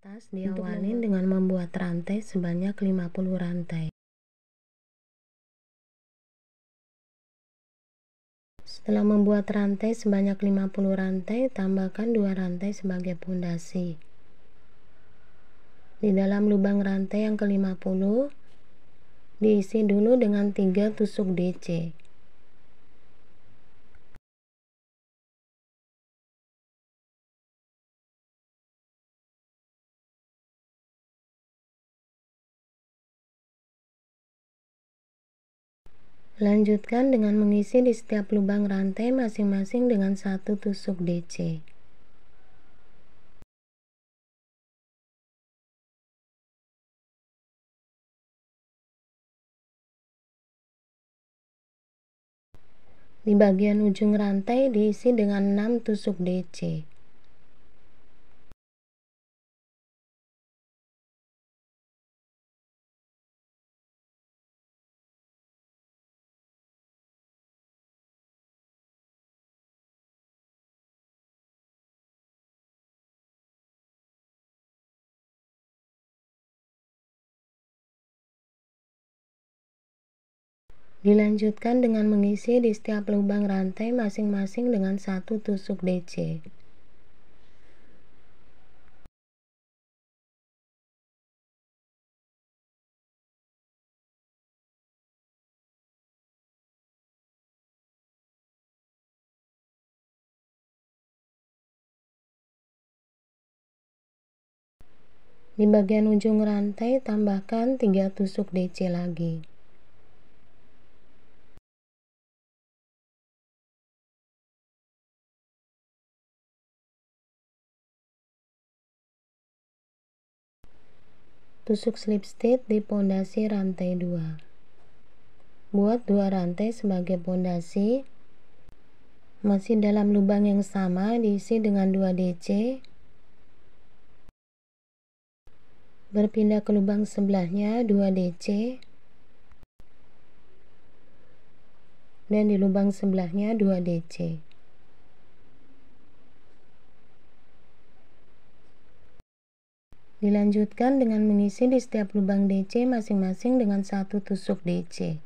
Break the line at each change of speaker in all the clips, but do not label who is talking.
Tas diawali dengan membuat rantai sebanyak 50 rantai. Setelah membuat rantai sebanyak 50 rantai, tambahkan 2 rantai sebagai pondasi. Di dalam lubang rantai yang ke-50, diisi dulu dengan 3 tusuk DC. Lanjutkan dengan mengisi di setiap lubang rantai masing-masing dengan 1 tusuk DC. Di bagian ujung rantai diisi dengan 6 tusuk DC. Dilanjutkan dengan mengisi di setiap lubang rantai masing-masing dengan 1 tusuk DC. Di bagian ujung rantai tambahkan 3 tusuk DC lagi. Tusuk slip stitch di pondasi rantai 2. Buat 2 rantai sebagai pondasi. Masih dalam lubang yang sama, diisi dengan 2 DC. Berpindah ke lubang sebelahnya 2 DC. Dan di lubang sebelahnya 2 DC. Dilanjutkan dengan mengisi di setiap lubang DC masing-masing dengan 1 tusuk DC.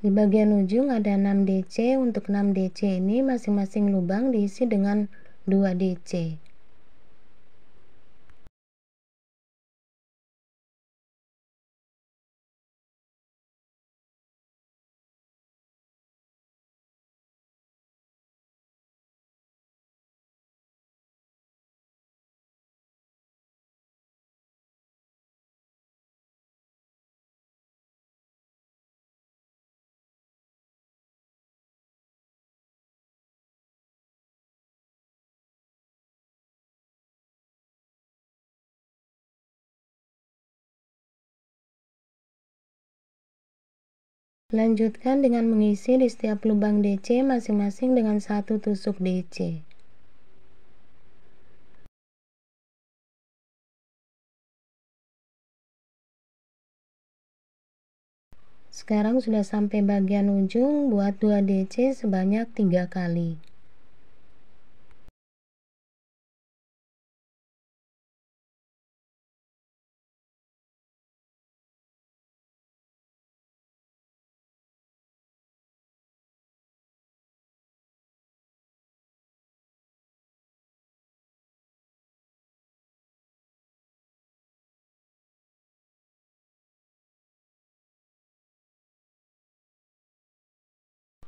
Di bagian ujung ada 6 DC. Untuk 6 DC ini masing-masing lubang diisi dengan 2 DC. Lanjutkan dengan mengisi di setiap lubang DC masing-masing dengan 1 tusuk DC. Sekarang sudah sampai bagian ujung, buat 2 DC sebanyak 3 kali.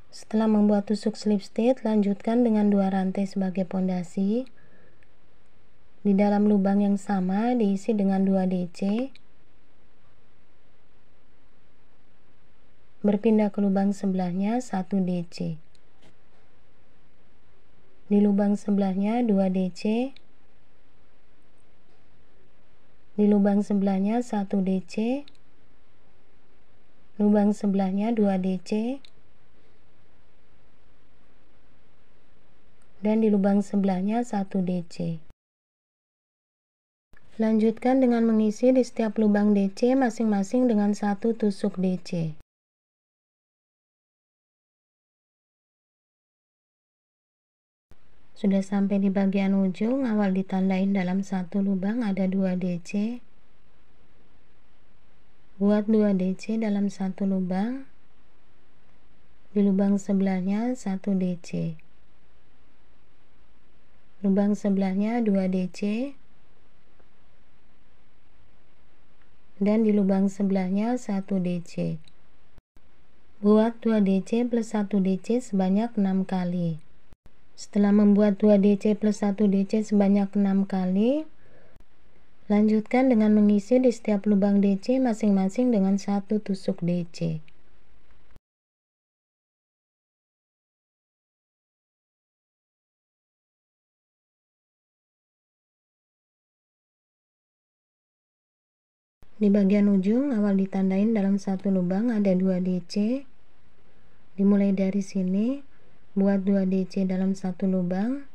Setelah membuat tusuk slip stitch, lanjutkan dengan 2 rantai sebagai pondasi. Di dalam lubang yang sama diisi dengan 2 DC. Berpindah ke lubang sebelahnya 1 DC. Di lubang sebelahnya 2 DC. Di lubang sebelahnya 1 DC. Lubang sebelahnya 2 DC. Dan di lubang sebelahnya 1 DC. Lanjutkan dengan mengisi di setiap lubang DC masing-masing dengan 1 tusuk DC. Sudah sampai di bagian ujung, awal ditandain dalam satu lubang ada 2 DC. Buat 2 DC dalam satu lubang. Di lubang sebelahnya 1 DC. Lubang sebelahnya 2 DC. Dan di lubang sebelahnya 1 DC. Buat 2 DC plus 1 DC sebanyak 6 kali. Setelah membuat 2 DC plus 1 DC sebanyak 6 kali, lanjutkan dengan mengisi di setiap lubang DC masing-masing dengan 1 tusuk DC. Di bagian ujung, awal ditandain dalam satu lubang ada 2 DC. Dimulai dari sini, buat 2 DC dalam satu lubang.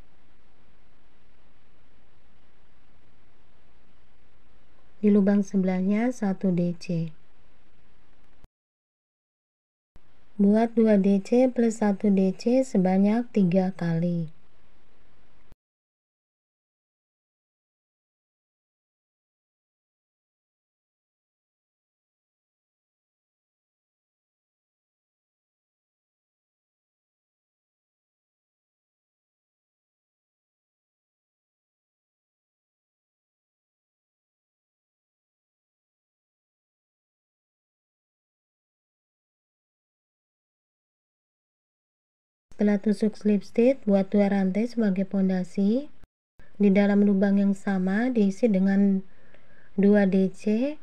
Di lubang sebelahnya 1 DC. Buat 2 DC plus 1 DC sebanyak 3 kali. Setelah tusuk slip stitch, buat 2 rantai sebagai pondasi. Di dalam lubang yang sama diisi dengan 2 DC.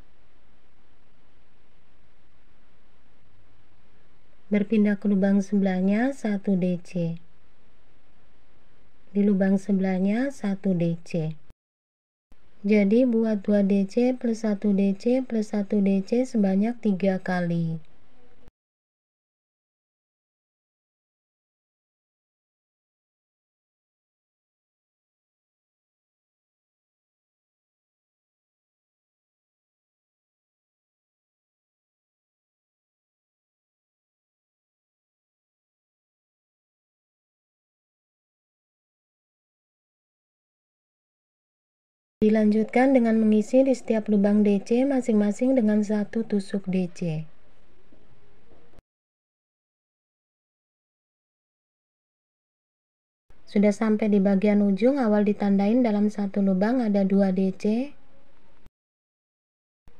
Berpindah ke lubang sebelahnya 1 DC. Di lubang sebelahnya 1 DC. Jadi buat 2 DC plus 1 DC plus 1 DC sebanyak 3 kali. Dilanjutkan dengan mengisi di setiap lubang DC masing-masing dengan 1 tusuk DC. Sudah sampai di bagian ujung, awal ditandain dalam satu lubang ada 2 DC.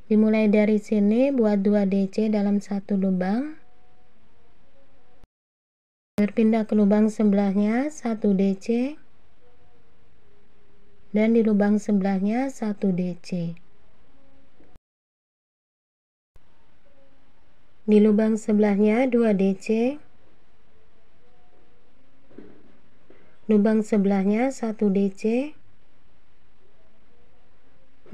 Dimulai dari sini, buat 2 DC dalam satu lubang. Berpindah ke lubang sebelahnya 1 DC. Dan di lubang sebelahnya 1 DC. Di lubang sebelahnya 2 DC. Lubang sebelahnya 1 DC.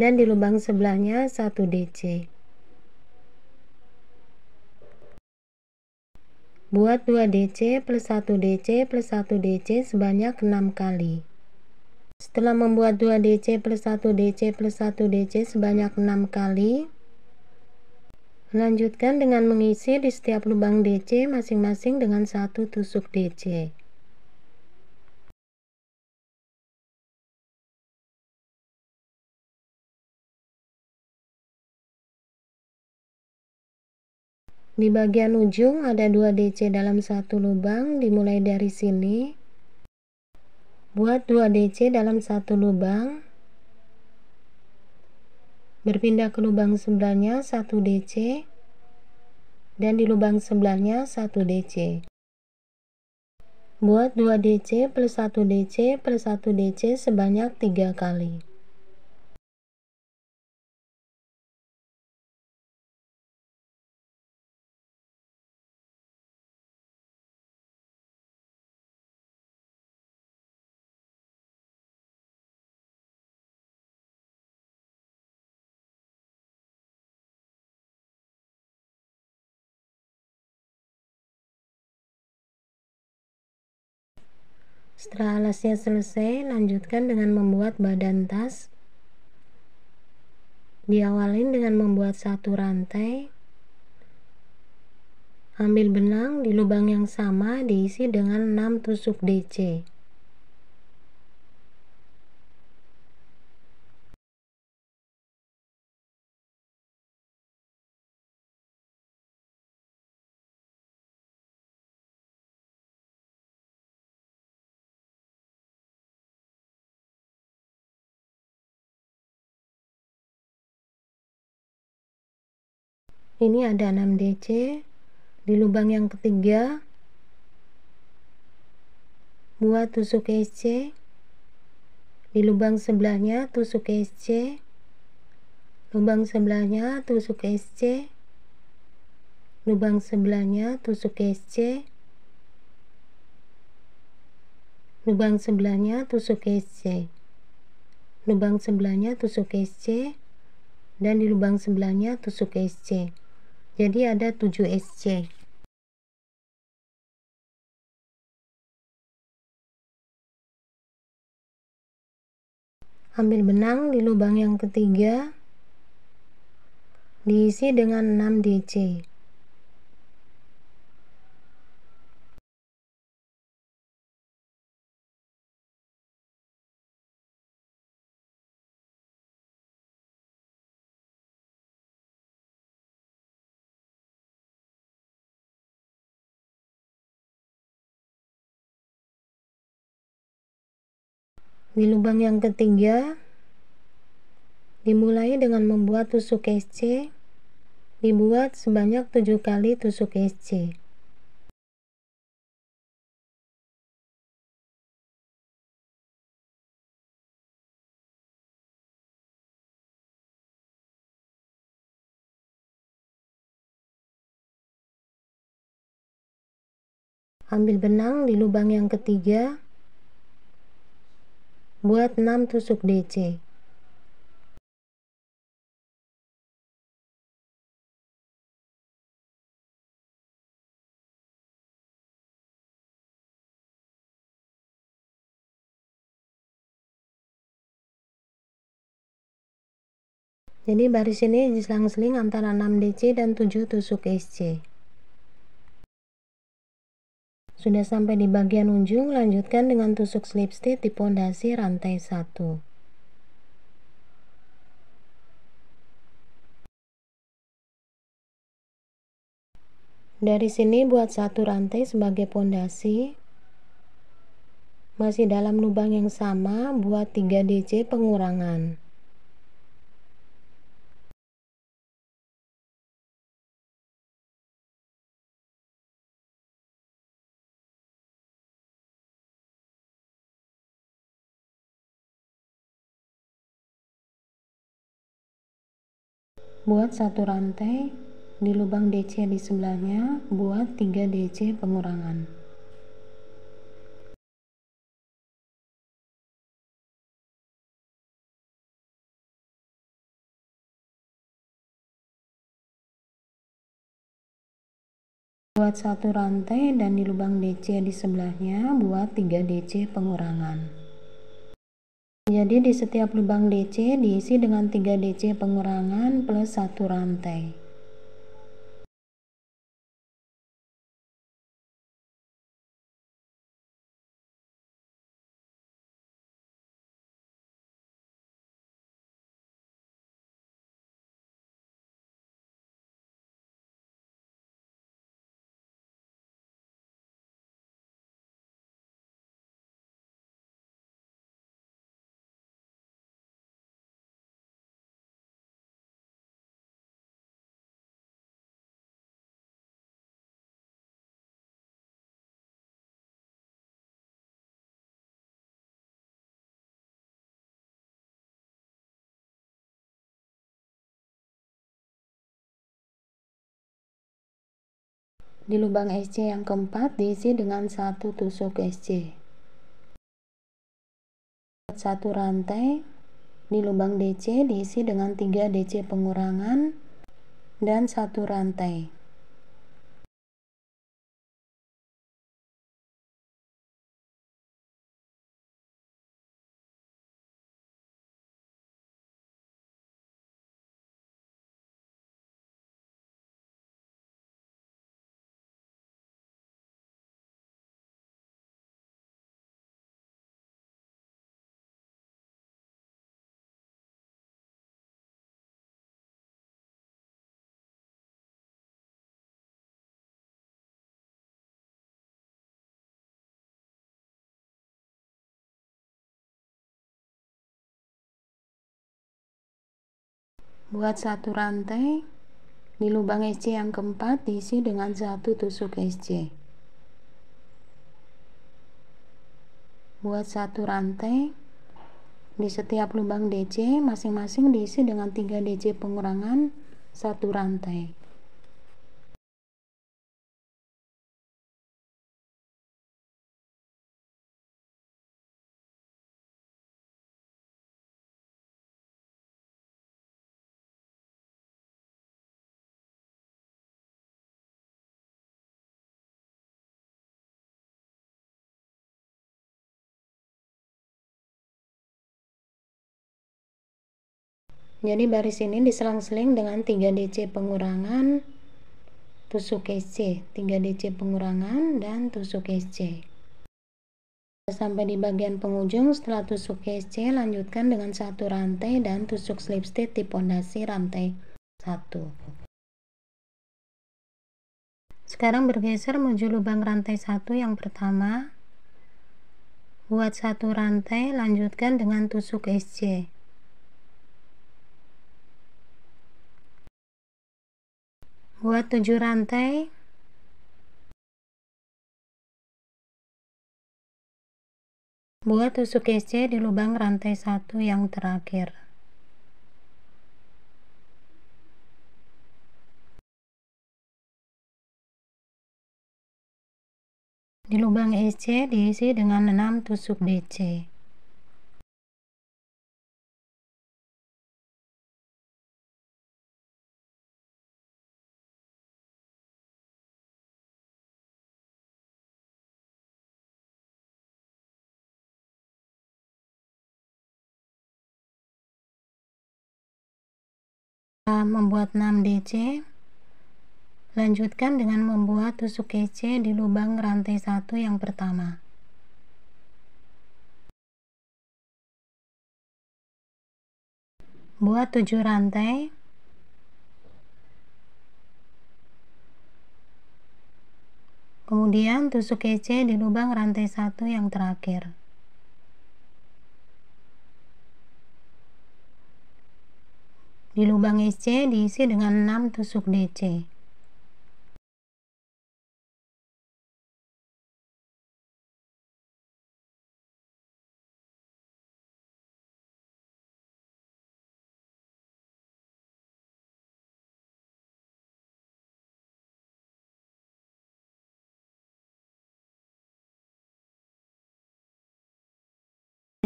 Dan di lubang sebelahnya 1 DC. Buat 2 DC plus 1 DC plus 1 DC sebanyak 6 kali. Setelah membuat 2 DC plus 1 DC plus 1 DC sebanyak 6 kali, lanjutkan dengan mengisi di setiap lubang DC masing-masing dengan 1 tusuk DC. Di bagian ujung ada 2 DC dalam satu lubang, dimulai dari sini. Buat 2 DC dalam satu lubang. Berpindah ke lubang sebelahnya 1 DC. Dan di lubang sebelahnya 1 DC. Buat 2 DC plus 1 DC plus 1 DC sebanyak 3 kali. Setelah alasnya selesai, lanjutkan dengan membuat badan tas. Diawalin dengan membuat 1 rantai. Ambil benang di lubang yang sama diisi dengan 6 tusuk DC. Ini ada 6 DC. Di lubang yang ketiga buat tusuk SC. Di lubang sebelahnya tusuk SC. Lubang sebelahnya tusuk SC. Lubang sebelahnya tusuk SC. Lubang sebelahnya tusuk SC. Lubang sebelahnya tusuk SC, dan di lubang sebelahnya tusuk SC. Jadi ada 7 SC. Ambil benang di lubang yang ketiga, diisi dengan 6 DC. Di lubang yang ketiga, dimulai dengan membuat tusuk SC, dibuat sebanyak 7 kali tusuk SC. Ambil benang di lubang yang ketiga, buat 6 tusuk DC. Jadi baris ini diselang-seling antara 6 DC dan 7 tusuk SC. Sudah sampai di bagian ujung, lanjutkan dengan tusuk slip stitch di pondasi rantai 1. Dari sini buat satu rantai sebagai pondasi. Masih dalam lubang yang sama, buat 3 DC pengurangan. Buat satu rantai, di lubang DC di sebelahnya, buat 3 DC pengurangan. Buat satu rantai dan di lubang DC di sebelahnya, buat 3 DC pengurangan. Jadi di setiap lubang DC diisi dengan 3 DC pengurangan plus 1 rantai. Di lubang SC yang keempat diisi dengan 1 tusuk SC. Satu rantai, di lubang DC diisi dengan 3 DC pengurangan dan 1 rantai. Buat satu rantai, Di lubang SC yang keempat diisi dengan 1 tusuk SC. Buat 1 rantai. Di setiap lubang DC masing-masing diisi dengan 3 DC pengurangan 1 rantai. Jadi baris ini diselang-seling dengan 3 DC pengurangan tusuk SC, 3 DC pengurangan dan tusuk SC. Sampai di bagian penghujung, setelah tusuk SC lanjutkan dengan 1 rantai dan tusuk slip stitch di pondasi rantai 1. Sekarang bergeser menuju lubang rantai 1 yang pertama. Buat 1 rantai, lanjutkan dengan tusuk SC. Buat 7 rantai. Buat tusuk SC di lubang rantai 1 yang terakhir. Di lubang SC diisi dengan 6 tusuk DC. Membuat 6 DC, lanjutkan dengan membuat tusuk SC di lubang rantai 1 yang pertama. Buat 7 rantai. Kemudian tusuk SC di lubang rantai 1 yang terakhir. Di lubang SC diisi dengan 6 tusuk DC.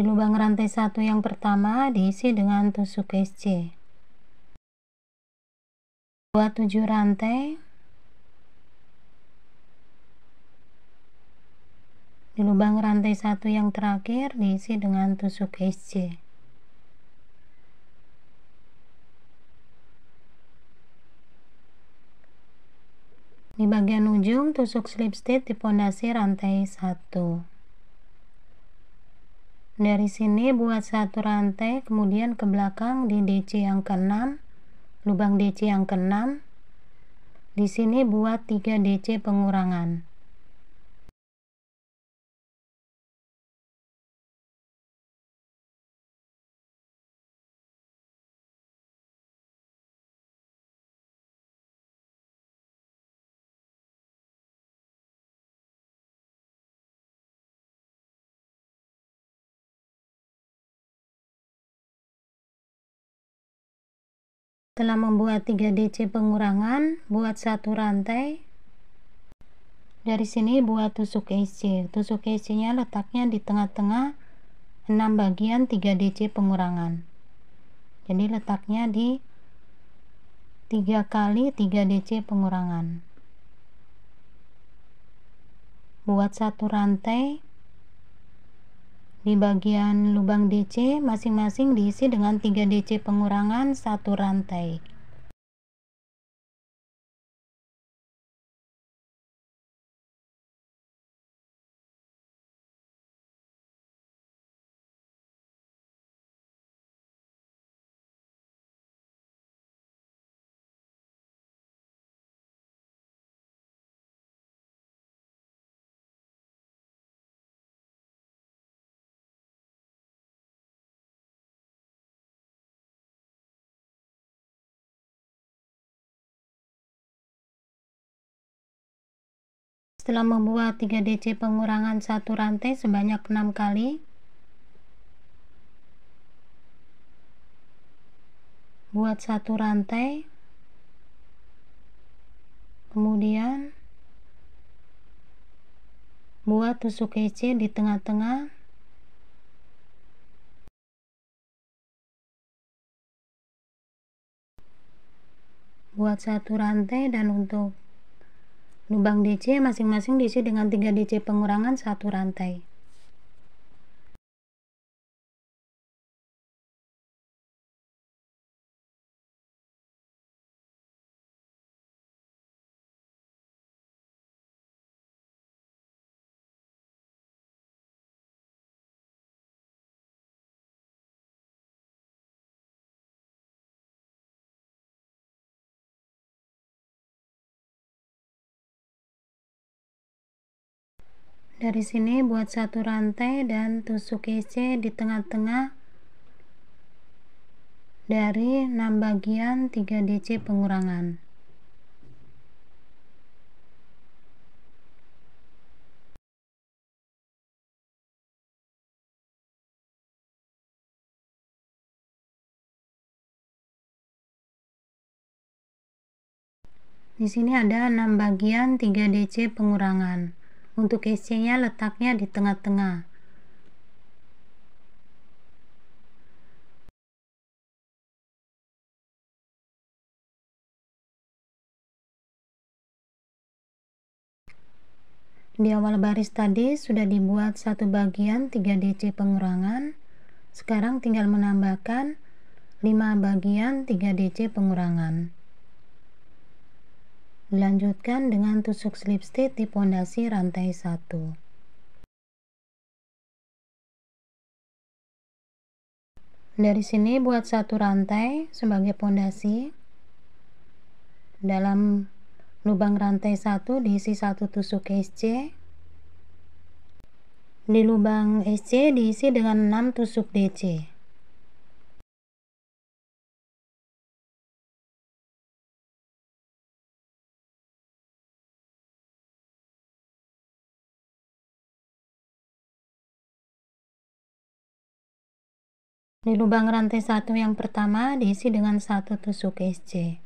Di lubang rantai 1 yang pertama diisi dengan tusuk SC. Buat 7 rantai. Di lubang rantai 1 yang terakhir diisi dengan tusuk SC. Di bagian ujung tusuk slip stitch di pondasi rantai 1. Dari sini buat 1 rantai, kemudian ke belakang di DC yang ke-6, lubang DC yang ke-6. Di sini buat 3 DC pengurangan. Setelah membuat 3 DC pengurangan, buat 1 rantai. Dari sini buat tusuk SC. Tusuk SC-nya letaknya di tengah-tengah 6 bagian 3 DC pengurangan. Jadi letaknya di 3 kali 3 DC pengurangan. Buat 1 rantai. Di bagian lubang DC masing-masing diisi dengan 3 DC pengurangan 1 rantai. Setelah membuat 3 DC pengurangan satu rantai sebanyak 6 kali, buat satu rantai, kemudian buat tusuk hece di tengah-tengah, buat satu rantai, dan untuk lubang DC masing-masing diisi dengan 3 DC pengurangan satu rantai. Dari sini buat satu rantai dan tusuk hece di tengah-tengah dari 6 bagian 3 DC pengurangan. Di sini ada 6 bagian 3 DC pengurangan. Untuk hece-nya letaknya di tengah-tengah. Di awal baris tadi sudah dibuat satu bagian 3 DC pengurangan. Sekarang tinggal menambahkan 5 bagian 3 DC pengurangan. Dilanjutkan dengan tusuk slip stitch di pondasi rantai 1. Dari sini buat satu rantai sebagai pondasi. Dalam lubang rantai 1 diisi satu tusuk SC. Di lubang SC diisi dengan 6 tusuk DC. Di lubang rantai 1 yang pertama diisi dengan satu tusuk SC.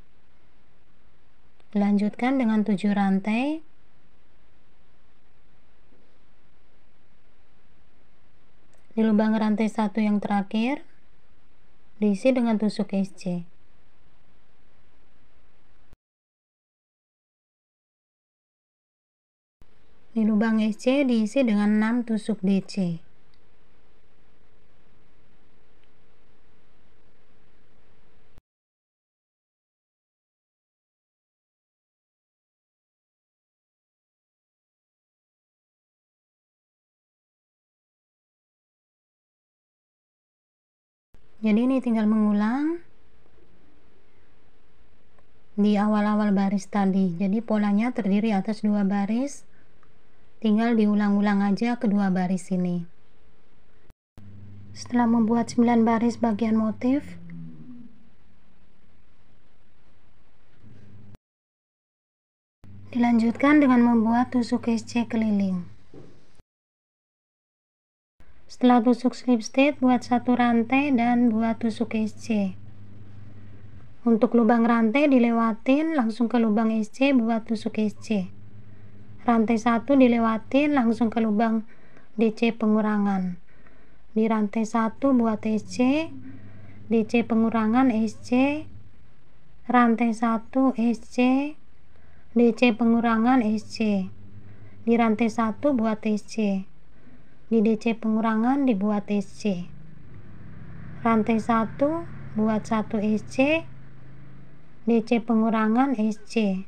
Lanjutkan dengan 7 rantai. Di lubang rantai 1 yang terakhir diisi dengan tusuk SC. Di lubang SC diisi dengan 6 tusuk DC. Jadi ini tinggal mengulang di awal-awal baris tadi. Jadi polanya terdiri atas 2 baris, tinggal diulang-ulang aja kedua baris ini. Setelah membuat 9 baris bagian motif, dilanjutkan dengan membuat tusuk SC keliling. Setelah tusuk slip stitch, buat satu rantai dan buat tusuk SC. Untuk lubang rantai dilewatin, langsung ke lubang SC, buat tusuk SC. Rantai 1 dilewatin, langsung ke lubang DC pengurangan. Di rantai 1 buat SC, DC pengurangan SC, rantai 1 SC, DC pengurangan SC. Di rantai 1 buat SC. Di DC pengurangan dibuat SC. Rantai 1 buat 1 SC, DC pengurangan SC.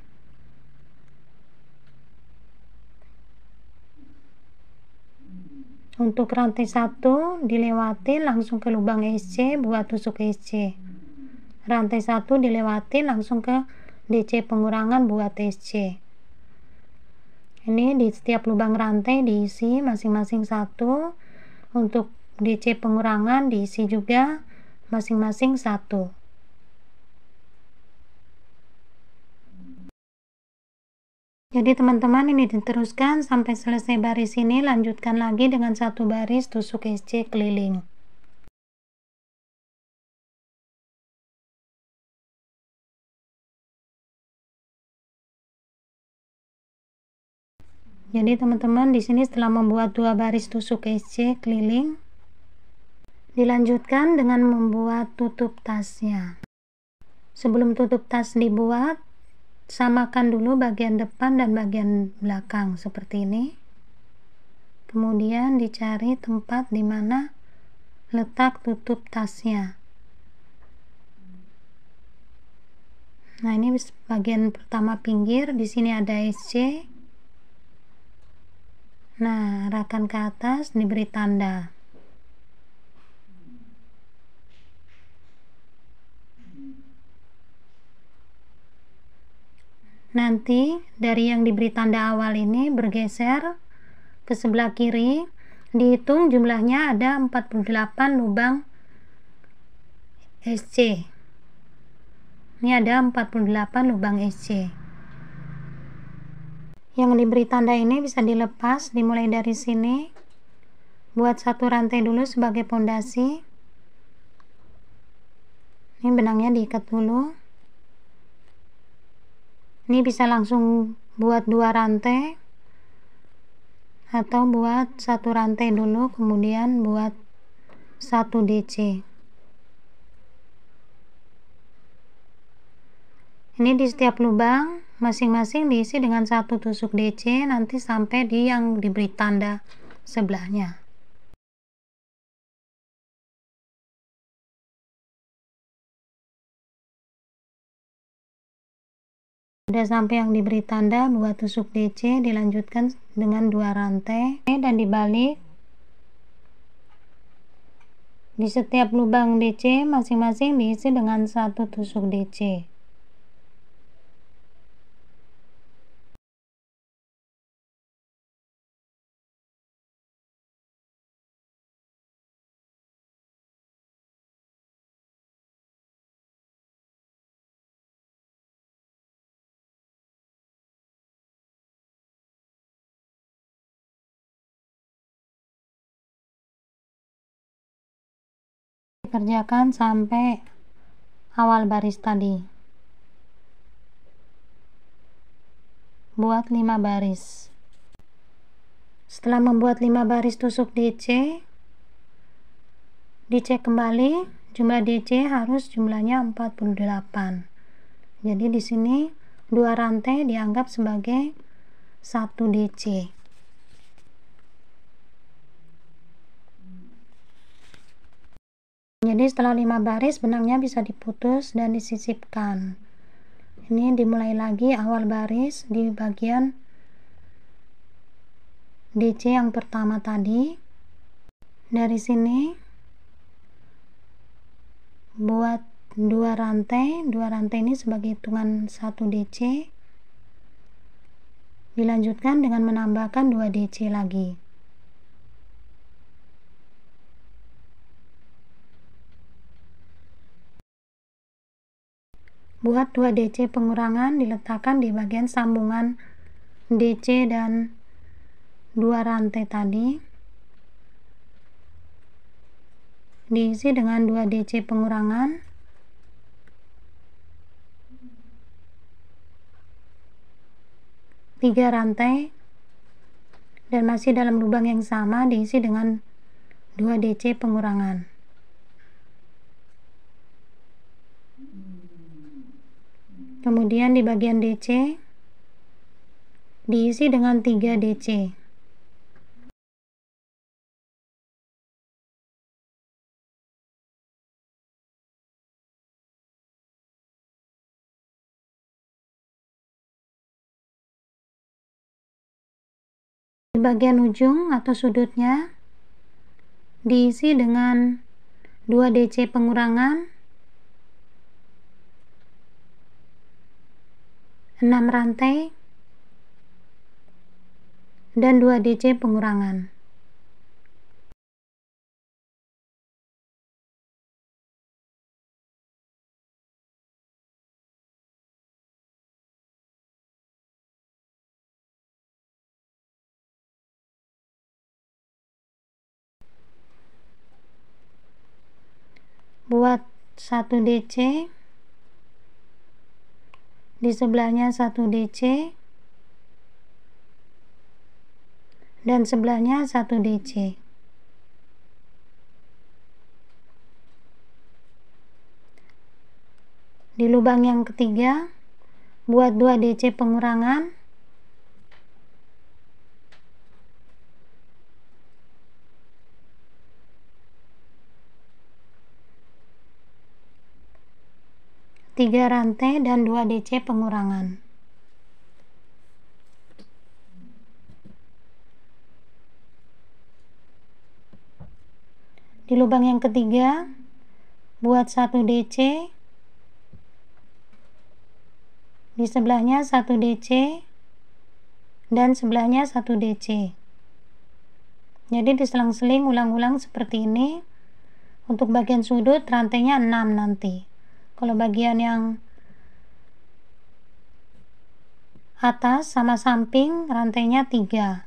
Untuk rantai 1 dilewati langsung ke lubang SC, buat tusuk SC. Rantai 1 dilewati langsung ke DC pengurangan, buat SC. Ini di setiap lubang rantai diisi masing-masing satu. Untuk DC pengurangan diisi juga masing-masing satu.
Jadi teman-teman, ini diteruskan sampai selesai baris ini, lanjutkan lagi dengan satu baris tusuk SC keliling. Jadi teman-teman, di sini setelah membuat 2 baris tusuk SC keliling, dilanjutkan dengan membuat tutup tasnya. Sebelum tutup tas dibuat, samakan dulu bagian depan dan bagian belakang seperti ini. Kemudian dicari tempat di mana letak tutup tasnya. Nah, ini bagian pertama pinggir, di sini ada SC. Nah, arahkan ke atas, diberi tanda. Nanti dari yang diberi tanda awal ini bergeser ke sebelah kiri, dihitung jumlahnya ada 48 lubang SC. Ini ada 48 lubang SC. Yang diberi tanda ini bisa dilepas, dimulai dari sini. Buat satu rantai dulu sebagai pondasi. Ini benangnya diikat dulu. Ini bisa langsung buat 2 rantai atau buat satu rantai dulu kemudian buat 1 DC. Ini di setiap lubang masing-masing diisi dengan 1 tusuk DC nanti sampai di yang diberi tanda sebelahnya. Sudah sampai yang diberi tanda, buat tusuk DC, dilanjutkan dengan 2 rantai dan dibalik. Di setiap lubang DC masing-masing diisi dengan 1 tusuk DC. Kerjakan sampai awal baris tadi. Buat 5 baris. Setelah membuat 5 baris tusuk DC, dicek kembali jumlah DC harus jumlahnya 48. Jadi di sini 2 rantai dianggap sebagai 1 DC. Jadi setelah 5 baris benangnya bisa diputus dan disisipkan. Ini dimulai lagi awal baris di bagian DC yang pertama tadi. Dari sini buat 2 rantai. 2 rantai ini sebagai hitungan 1 DC. Dilanjutkan dengan menambahkan 2 DC lagi. Buat 2 DC pengurangan, diletakkan di bagian sambungan DC dan 2 rantai tadi. Diisi dengan 2 DC pengurangan. Tiga rantai dan masih dalam lubang yang sama diisi dengan 2 DC pengurangan. Kemudian di bagian DC diisi dengan 3 DC. Di bagian ujung atau sudutnya diisi dengan 2 DC pengurangan, 6 rantai dan 2 DC pengurangan. buat 1 DC, di sebelahnya 1 DC, dan sebelahnya 1 DC. Di lubang yang ketiga, buat 2 DC pengurangan, tiga rantai dan 2 DC pengurangan. Di lubang yang ketiga, buat 1 DC, di sebelahnya 1 DC, dan sebelahnya 1 DC. Jadi diselang-seling ulang-ulang seperti ini. Untuk bagian sudut rantainya 6 nanti. Kalau bagian yang atas sama samping rantainya 3.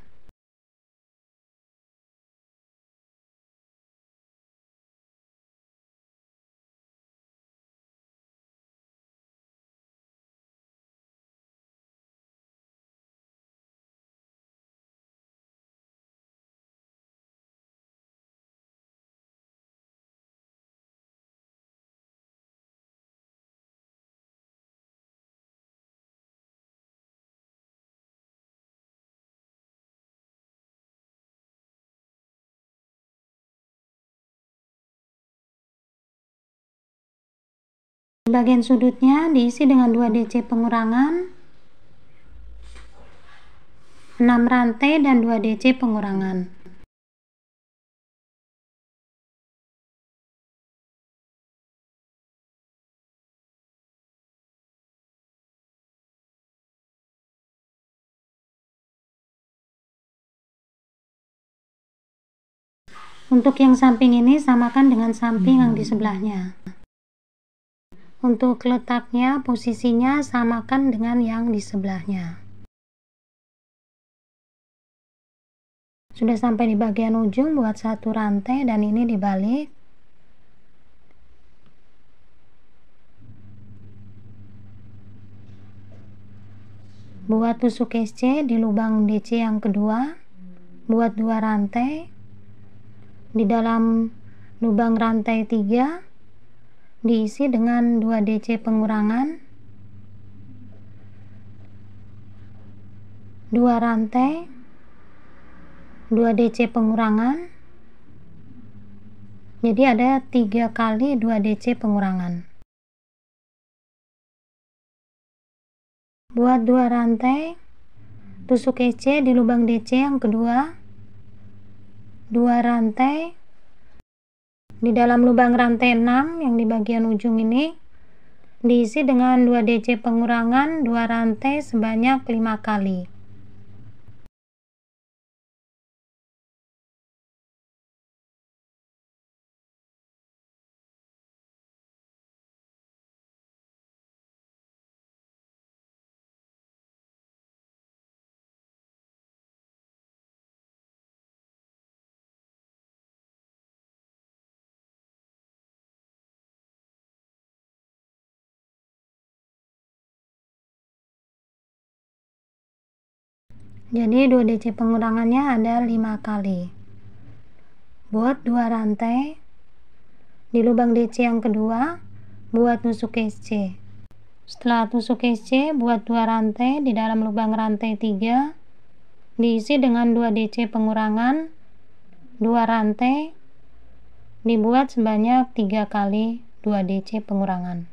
Bagian sudutnya diisi dengan 2 DC pengurangan, 6 rantai dan 2 DC pengurangan. Untuk yang samping ini samakan dengan samping yang di sebelahnya. Untuk letaknya, posisinya samakan dengan yang di sebelahnya. Sudah sampai di bagian ujung, buat 1 rantai dan ini dibalik. Buat tusuk SC di lubang DC yang kedua, buat 2 rantai. Di dalam lubang rantai 3 diisi dengan 2 DC pengurangan, 2 rantai, 2 DC pengurangan. Jadi ada 3 kali 2 DC pengurangan. Buat 2 rantai, tusuk SC di lubang DC yang kedua, 2 rantai. Di dalam lubang rantai 6 yang di bagian ujung ini diisi dengan 2 DC pengurangan, 2 rantai sebanyak 5 kali. Jadi 2 DC pengurangannya ada 5 kali. Buat 2 rantai di lubang DC yang kedua, buat tusuk SC. Setelah tusuk SC, buat 2 rantai di dalam lubang rantai 3, diisi dengan 2 DC pengurangan, 2 rantai, dibuat sebanyak 3 kali 2 DC pengurangan.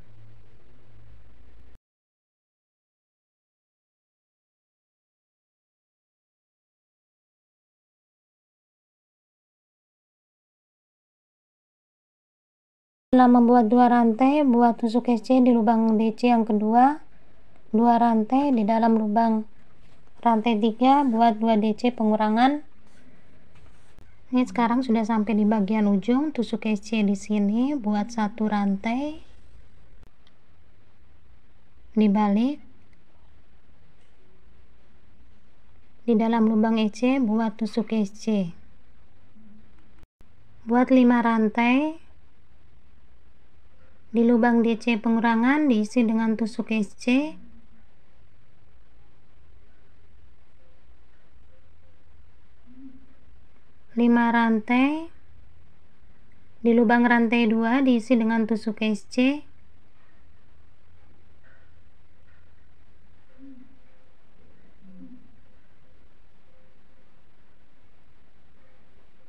Setelah membuat 2 rantai, buat tusuk SC di lubang DC yang kedua, 2 rantai di dalam lubang rantai 3, buat 2 DC pengurangan. Ini sekarang sudah sampai di bagian ujung, tusuk SC di sini, buat 1 rantai, dibalik. Di dalam lubang SC buat tusuk SC. Buat 5 rantai, Di lubang DC pengurangan diisi dengan tusuk SC. Lima rantai. Di lubang rantai 2 diisi dengan tusuk SC.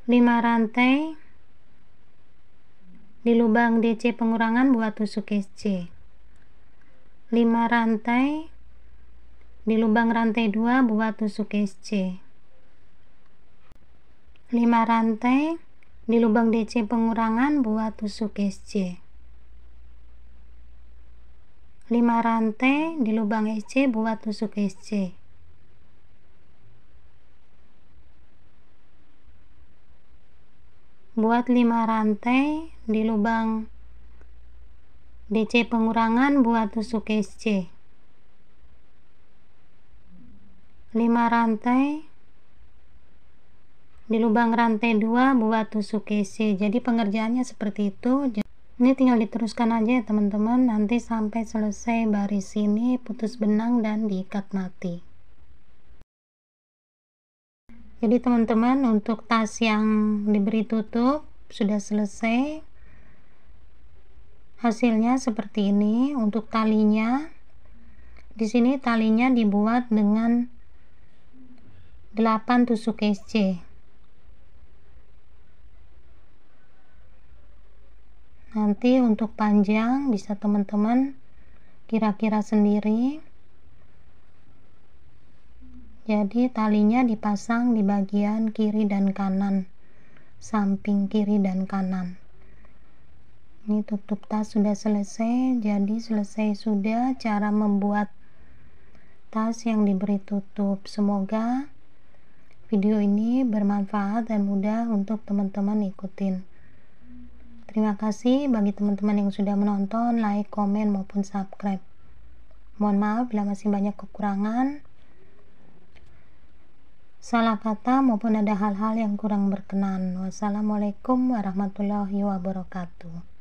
Lima rantai. Di lubang DC pengurangan buat tusuk SC. 5 rantai. Di lubang rantai 2 buat tusuk SC. 5 rantai. Di lubang DC pengurangan buat tusuk SC. 5 rantai. Di lubang SC buat tusuk SC. 5 rantai. Di lubang DC pengurangan buat tusuk SC. 5 rantai. Di lubang rantai 2 buat tusuk SC. Jadi pengerjaannya seperti itu. Ini tinggal diteruskan aja ya teman-teman, nanti sampai selesai baris ini putus benang dan diikat mati. Jadi teman-teman, untuk tas yang diberi tutup sudah selesai. Hasilnya seperti ini. Untuk talinya, di sini talinya dibuat dengan 8 tusuk SC. Nanti untuk panjang bisa teman-teman kira-kira sendiri. Jadi talinya dipasang di bagian kiri dan kanan, samping kiri dan kanan. Ini tutup tas sudah selesai. Jadi selesai sudah cara membuat tas yang diberi tutup. Semoga video ini bermanfaat dan mudah untuk teman-teman ikutin. Terima kasih bagi teman-teman yang sudah menonton, like, komen maupun subscribe. Mohon maaf bila masih banyak kekurangan, salah kata maupun ada hal-hal yang kurang berkenan. Wassalamualaikum warahmatullahi wabarakatuh.